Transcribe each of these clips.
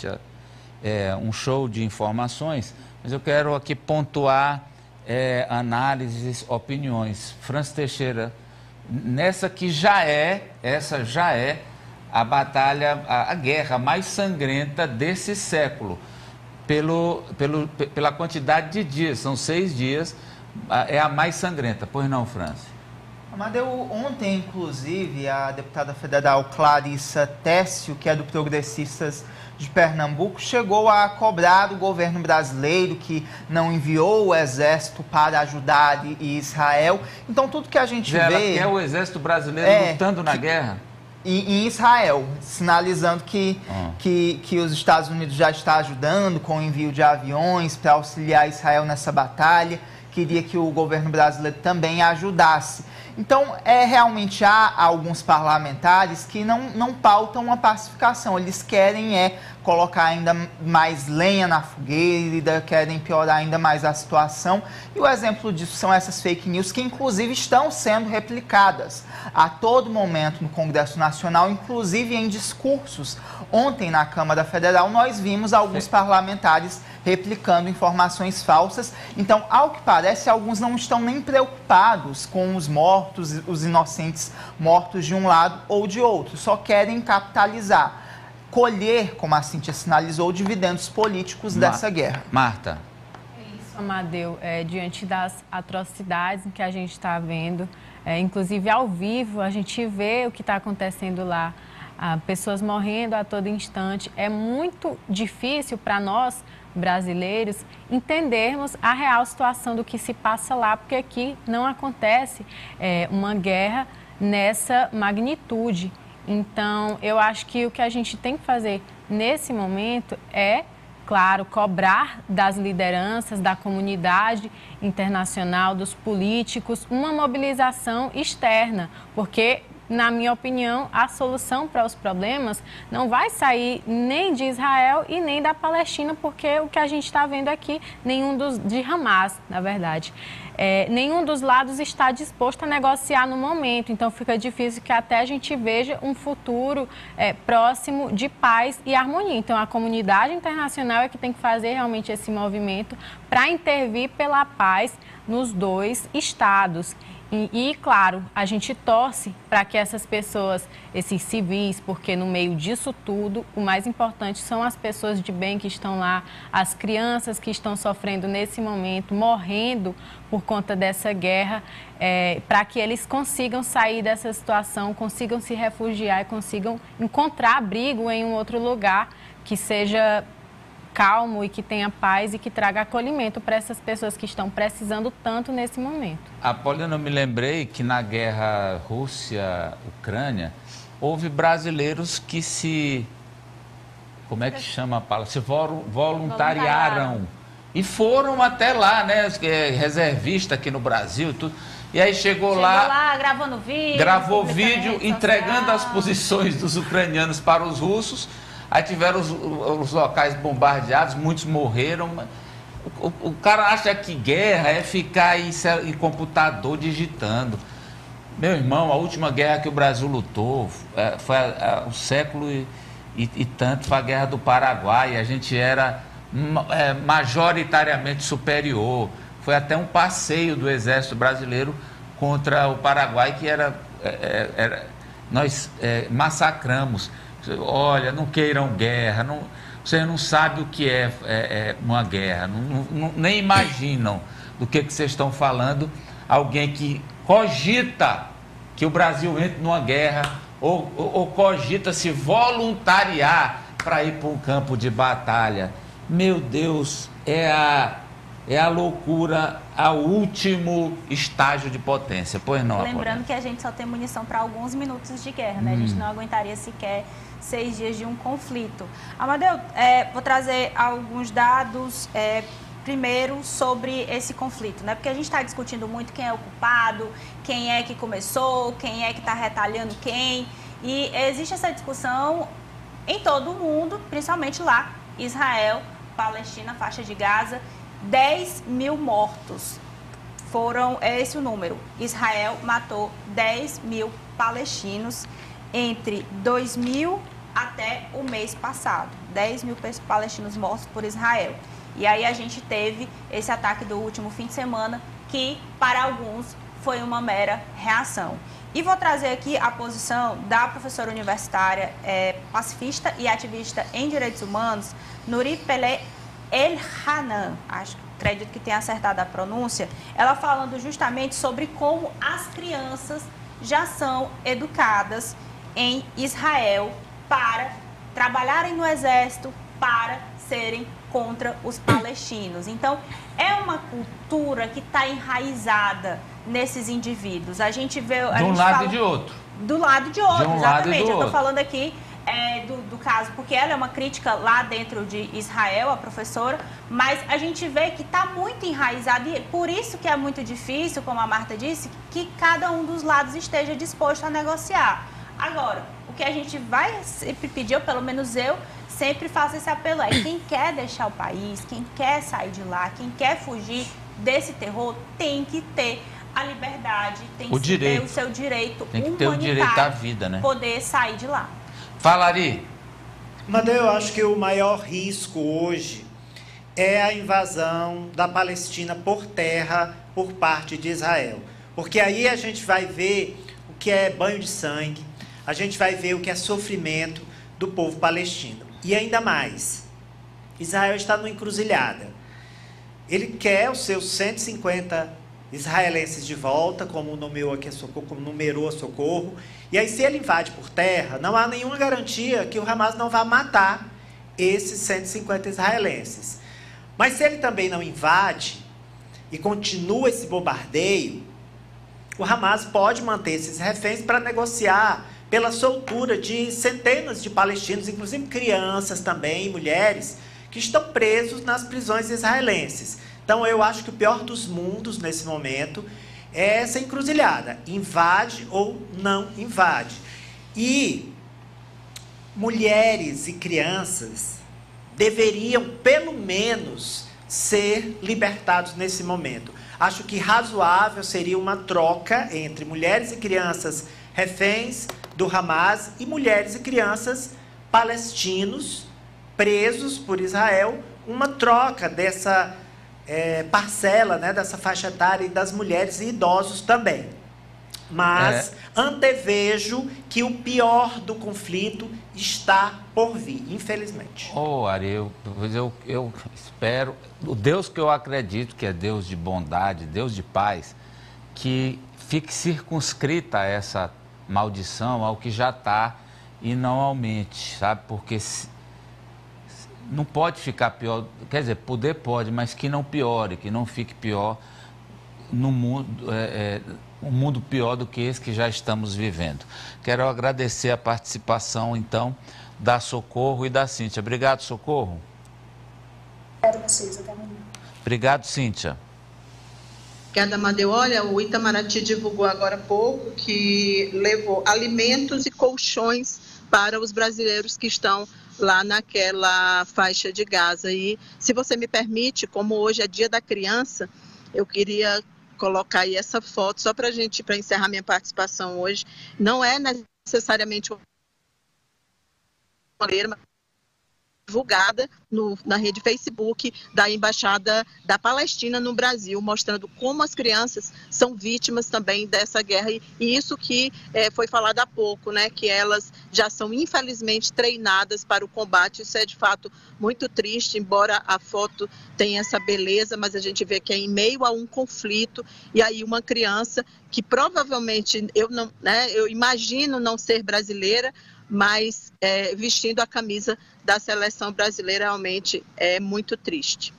realmente um show de informações, mas eu quero aqui pontuar análises, opiniões. Francis Teixeira, essa já é a batalha, a guerra mais sangrenta desse século, pela quantidade de dias, são 6 dias, é a mais sangrenta. Pois não, Francis? Amadeu, ontem, inclusive, a deputada federal Clarissa Tessio, que é do Progressistas de Pernambuco, chegou a cobrar o governo brasileiro que não enviou o exército para ajudar Israel. Então, tudo que a gente vê... Ela quer o exército brasileiro lutando na guerra? Em Israel, sinalizando que os Estados Unidos já está ajudando com o envio de aviões para auxiliar Israel nessa batalha. Queria que o governo brasileiro também ajudasse. Então, realmente há alguns parlamentares que não pautam a pacificação. Eles querem colocar ainda mais lenha na fogueira, querem piorar ainda mais a situação. E o exemplo disso são essas fake news que, inclusive, estão sendo replicadas a todo momento no Congresso Nacional, inclusive em discursos. Ontem, na Câmara Federal, nós vimos alguns parlamentares replicando informações falsas. Então, ao que parece, alguns não estão nem preocupados com os mortos, os inocentes mortos de um lado ou de outro. Só querem capitalizar, colher, como a Cíntia sinalizou, dividendos políticos dessa guerra. Marta. É isso, Amadeu. Diante das atrocidades que a gente está vendo, inclusive ao vivo, a gente vê o que está acontecendo lá. Pessoas morrendo a todo instante. É muito difícil para nós, brasileiros, entendermos a real situação do que se passa lá, porque aqui não acontece uma guerra nessa magnitude. Então, eu acho que o que a gente tem que fazer nesse momento é, claro, cobrar das lideranças, da comunidade internacional, dos políticos, uma mobilização externa, porque, na minha opinião, a solução para os problemas não vai sair nem de Israel e nem da Palestina, porque o que a gente está vendo aqui, de Hamas, na verdade, nenhum dos lados está disposto a negociar no momento. Então, fica difícil que até a gente veja um futuro próximo de paz e harmonia. Então, a comunidade internacional é que tem que fazer realmente esse movimento para intervir pela paz nos dois estados. E, claro, a gente torce para que essas pessoas, esses civis, porque no meio disso tudo, o mais importante são as pessoas de bem que estão lá, as crianças que estão sofrendo nesse momento, morrendo por conta dessa guerra, para que eles consigam sair dessa situação, consigam se refugiar e consigam encontrar abrigo em um outro lugar que seja calmo e que tenha paz e que traga acolhimento para essas pessoas que estão precisando tanto nesse momento. Apoliana, eu me lembrei que na guerra Rússia-Ucrânia houve brasileiros que como é que chama a palavra? Se voluntariaram e foram até lá, né? Reservista aqui no Brasil e tudo. E aí chegou lá gravando vídeo. Gravou vídeo entregando as posições dos ucranianos para os russos. Aí tiveram os locais bombardeados, muitos morreram. O cara acha que guerra é ficar em computador digitando. Meu irmão, a última guerra que o Brasil lutou foi um século e tanto, foi a Guerra do Paraguai. A gente era majoritariamente superior. Foi até um passeio do Exército Brasileiro contra o Paraguai, que nós massacramos. Olha, não queiram guerra, vocês não sabem o que é uma guerra, nem imaginam do que vocês estão falando. Alguém que cogita que o Brasil entre numa guerra ou cogita se voluntariar para ir para um campo de batalha. Meu Deus, é a loucura ao último estágio de potência. Pois não, lembrando que a gente só tem munição para alguns minutos de guerra, né? A gente não aguentaria sequer 6 dias de um conflito. Amadeu, vou trazer alguns dados, primeiro, sobre esse conflito, né? Porque a gente está discutindo muito quem é o culpado, quem é que começou, quem é que está retalhando quem. E existe essa discussão em todo o mundo, principalmente lá, Israel, Palestina, faixa de Gaza. 10 mil mortos é esse o número. Israel matou 10 mil palestinos entre 2000 até o mês passado. 10 mil palestinos mortos por Israel. E aí a gente teve esse ataque do último fim de semana, que para alguns foi uma mera reação. E vou trazer aqui a posição da professora universitária, pacifista e ativista em direitos humanos, Nuri Pele El-Hanan, acredito que tenha acertado a pronúncia, ela falando justamente sobre como as crianças já são educadas em Israel para trabalharem no exército, para serem contra os palestinos. Então, é uma cultura que está enraizada nesses indivíduos. A gente vê... De um lado e de outro. Do lado de outro, exatamente. Eu estou falando aqui do caso, porque ela é uma crítica lá dentro de Israel, a professora, mas a gente vê que está muito enraizado e por isso que é muito difícil, como a Marta disse, que cada um dos lados esteja disposto a negociar. Agora, o que a gente vai sempre pedir, ou pelo menos eu sempre faço esse apelo, é quem quer deixar o país, quem quer sair de lá, quem quer fugir desse terror, tem que ter a liberdade, tem que ter o seu direito humanitário, tem que ter o direito à vida, né? Poder sair de lá. Fala, Ari. Madeu, eu acho que o maior risco hoje é a invasão da Palestina por terra por parte de Israel. Porque aí a gente vai ver o que é banho de sangue, a gente vai ver o que é sofrimento do povo palestino. E ainda mais, Israel está numa encruzilhada. Ele quer os seus 150 israelenses de volta, como numerou a Socorro. E aí, se ele invade por terra, não há nenhuma garantia que o Hamas não vá matar esses 150 israelenses. Mas se ele também não invade e continua esse bombardeio, o Hamas pode manter esses reféns para negociar pela soltura de centenas de palestinos, inclusive crianças também, mulheres, que estão presos nas prisões israelenses. Então, eu acho que o pior dos mundos, nesse momento, é essa encruzilhada. Invade ou não invade. E mulheres e crianças deveriam, pelo menos, ser libertados nesse momento. Acho que razoável seria uma troca entre mulheres e crianças reféns do Hamas e mulheres e crianças palestinos presos por Israel, uma troca dessa parcela, né, dessa faixa etária e das mulheres e idosos também. Mas antevejo que o pior do conflito está por vir, infelizmente. Ari, eu espero, o Deus que eu acredito, que é Deus de bondade, Deus de paz, que fique circunscrita essa maldição ao que já está e não aumente, sabe? Porque não pode ficar pior, quer dizer, poder pode, mas que não piore, que não fique pior no mundo, um mundo pior do que esse que já estamos vivendo. Quero agradecer a participação, então, da Socorro e da Cíntia. Obrigado, Socorro. Obrigado a vocês, até amanhã. Obrigado, Cíntia. Obrigada, Amadeu. Olha, o Itamaraty divulgou agora há pouco que levou alimentos e colchões para os brasileiros que estão lá naquela faixa de Gaza. E, se você me permite, como hoje é Dia da Criança, eu queria colocar aí essa foto, só para encerrar minha participação hoje. Não é necessariamente uma divulgada na rede Facebook da Embaixada da Palestina no Brasil, mostrando como as crianças são vítimas também dessa guerra, e isso que foi falado há pouco, né, que elas já são infelizmente treinadas para o combate. Isso é de fato muito triste, embora a foto tenha essa beleza, mas a gente vê que é em meio a um conflito, e aí uma criança que provavelmente, eu imagino não ser brasileira, mas vestindo a camisa da seleção brasileira, realmente é muito triste.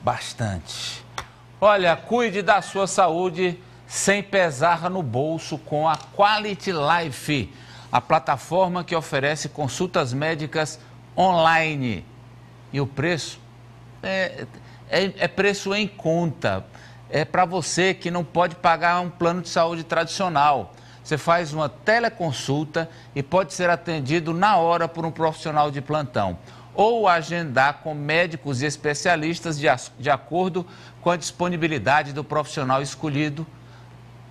Bastante. Olha, cuide da sua saúde sem pesar no bolso com a Quality Life, a plataforma que oferece consultas médicas online. E o preço é preço em conta. É para você que não pode pagar um plano de saúde tradicional. Você faz uma teleconsulta e pode ser atendido na hora por um profissional de plantão, ou agendar com médicos e especialistas de acordo com a disponibilidade do profissional escolhido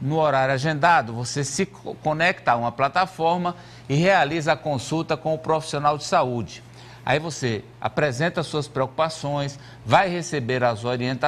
no horário agendado, você se conecta a uma plataforma e realiza a consulta com o profissional de saúde. Aí você apresenta suas preocupações, vai receber as orientações